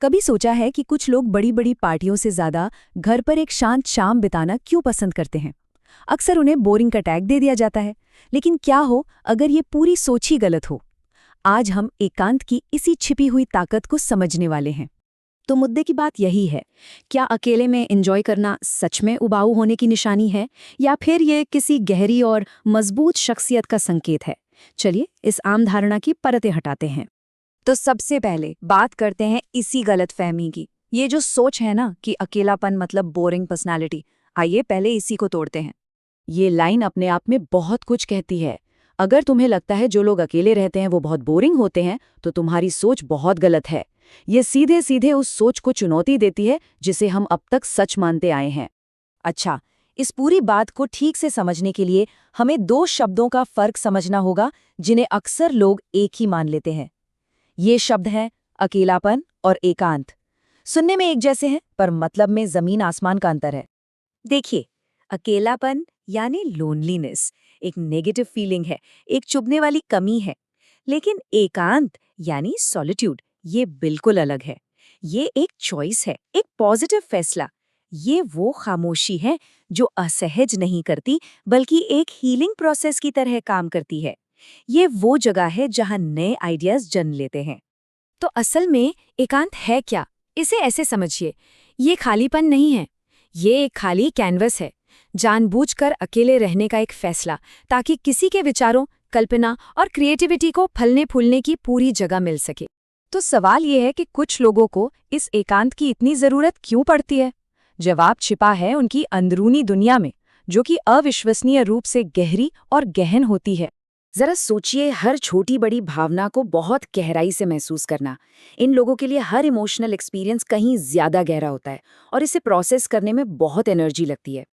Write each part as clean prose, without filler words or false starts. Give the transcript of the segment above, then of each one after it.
कभी सोचा है कि कुछ लोग बड़ी बड़ी पार्टियों से ज्यादा घर पर एक शांत शाम बिताना क्यों पसंद करते हैं? अक्सर उन्हें बोरिंग का टैग दे दिया जाता है, लेकिन क्या हो अगर ये पूरी सोच ही गलत हो? आज हम एकांत की इसी छिपी हुई ताकत को समझने वाले हैं। तो मुद्दे की बात यही है, क्या अकेले में एंजॉय करना सच में उबाऊ होने की निशानी है, या फिर ये किसी गहरी और मजबूत शख्सियत का संकेत है? चलिए इस आम धारणा की परतें हटाते हैं। तो सबसे पहले बात करते हैं इसी गलतफहमी की। ये जो सोच है ना कि अकेलापन मतलब बोरिंग पर्सनालिटी, आइए पहले इसी को तोड़ते हैं। ये लाइन अपने आप में बहुत कुछ कहती है। अगर तुम्हें लगता है जो लोग अकेले रहते हैं वो बहुत बोरिंग होते हैं, तो तुम्हारी सोच बहुत गलत है। ये सीधे सीधे उस सोच को चुनौती देती है जिसे हम अब तक सच मानते आए हैं। अच्छा, इस पूरी बात को ठीक से समझने के लिए हमें दो शब्दों का फर्क समझना होगा जिन्हें अक्सर लोग एक ही मान लेते हैं। ये शब्द हैं अकेलापन और एकांत। सुनने में एक जैसे हैं, पर मतलब में जमीन आसमान का अंतर है। देखिए, अकेलापन यानी लोनलीनेस एक नेगेटिव फीलिंग है, एक चुभने वाली कमी है। लेकिन एकांत यानी सॉलिट्यूड ये बिल्कुल अलग है। ये एक चॉइस है, एक पॉजिटिव फैसला। ये वो खामोशी है जो असहज नहीं करती, बल्कि एक हीलिंग प्रोसेस की तरह काम करती है। ये वो जगह है जहां नए आइडियाज जन्म लेते हैं। तो असल में एकांत है क्या? इसे ऐसे समझिए, ये खालीपन नहीं है, ये एक खाली कैनवस है। जानबूझकर अकेले रहने का एक फैसला, ताकि किसी के विचारों, कल्पना और क्रिएटिविटी को फलने फूलने की पूरी जगह मिल सके। तो सवाल ये है कि कुछ लोगों को इस एकांत की इतनी जरूरत क्यों पड़ती है? जवाब छिपा है उनकी अंदरूनी दुनिया में, जो कि अविश्वसनीय रूप से गहरी और गहन होती है। जरा सोचिए, हर छोटी बड़ी भावना को बहुत गहराई से महसूस करना। इन लोगों के लिए हर इमोशनल एक्सपीरियंस कहीं ज्यादा गहरा होता है और इसे प्रोसेस करने में बहुत एनर्जी लगती है।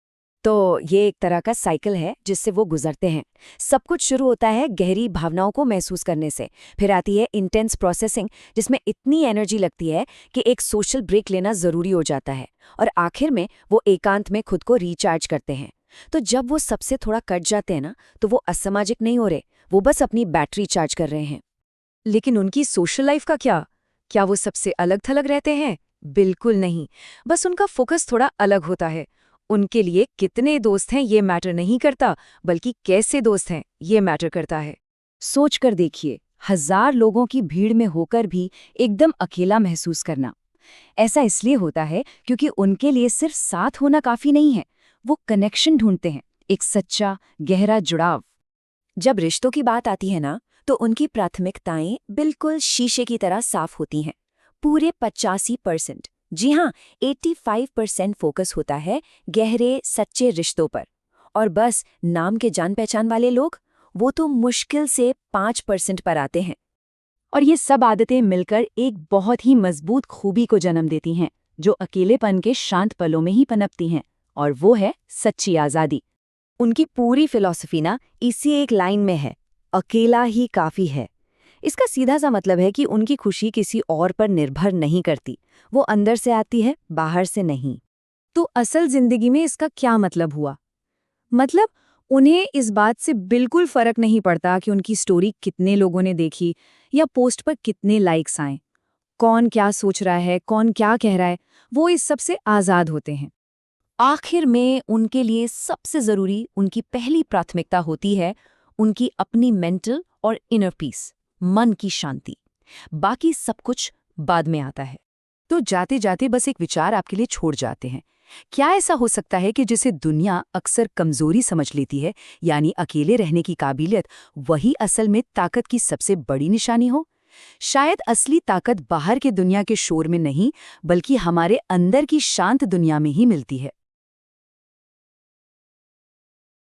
तो ये एक तरह का साइकिल है जिससे वो गुजरते हैं। सब कुछ शुरू होता है गहरी भावनाओं को महसूस करने से, फिर आती है इंटेंस प्रोसेसिंग जिसमें इतनी एनर्जी लगती है कि एक सोशल ब्रेक लेना जरूरी हो जाता है, और आखिर में वो एकांत में खुद को रिचार्ज करते हैं। तो जब वो सबसे थोड़ा कट जाते हैं ना, तो वो असामाजिक नहीं हो रहे, वो बस अपनी बैटरी चार्ज कर रहे हैं। लेकिन उनकी सोशल लाइफ का क्या वो सबसे अलग थलग रहते हैं? बिल्कुल नहीं। बस उनका फोकस थोड़ा अलग होता है। उनके लिए कितने दोस्त हैं ये मैटर नहीं करता, बल्कि कैसे दोस्त हैं ये मैटर करता है। सोच कर देखिए, 1000 लोगों की भीड़ में होकर भी एकदम अकेला महसूस करना। ऐसा इसलिए होता है क्योंकि उनके लिए सिर्फ साथ होना काफी नहीं है, वो कनेक्शन ढूंढते हैं, एक सच्चा गहरा जुड़ाव। जब रिश्तों की बात आती है ना, तो उनकी प्राथमिकताएं बिल्कुल शीशे की तरह साफ होती हैं। पूरे 85%, जी हाँ 85% फोकस होता है गहरे सच्चे रिश्तों पर। और बस नाम के जान पहचान वाले लोग, वो तो मुश्किल से 5% पर आते हैं। और ये सब आदतें मिलकर एक बहुत ही मजबूत खूबी को जन्म देती हैं, जो अकेलेपन के शांत पलों में ही पनपती हैं, और वो है सच्ची आज़ादी। उनकी पूरी फिलॉसफी ना इसी एक लाइन में है, अकेला ही काफी है। इसका सीधा सा मतलब है कि उनकी खुशी किसी और पर निर्भर नहीं करती, वो अंदर से आती है, बाहर से नहीं। तो असल जिंदगी में इसका क्या मतलब हुआ? मतलब उन्हें इस बात से बिल्कुल फर्क नहीं पड़ता कि उनकी स्टोरी कितने लोगों ने देखी या पोस्ट पर कितने लाइक्स आए। कौन क्या सोच रहा है, कौन क्या कह रहा है, वो इस सब से आज़ाद होते हैं। आखिर में उनके लिए सबसे ज़रूरी, उनकी पहली प्राथमिकता होती है उनकी अपनी मेंटल और इनर पीस, मन की शांति। बाकी सब कुछ बाद में आता है। तो जाते जाते बस एक विचार आपके लिए छोड़ जाते हैं। क्या ऐसा हो सकता है कि जिसे दुनिया अक्सर कमजोरी समझ लेती है, यानी अकेले रहने की काबिलियत, वही असल में ताकत की सबसे बड़ी निशानी हो? शायद असली ताकत बाहर के दुनिया के शोर में नहीं, बल्कि हमारे अंदर की शांत दुनिया में ही मिलती है।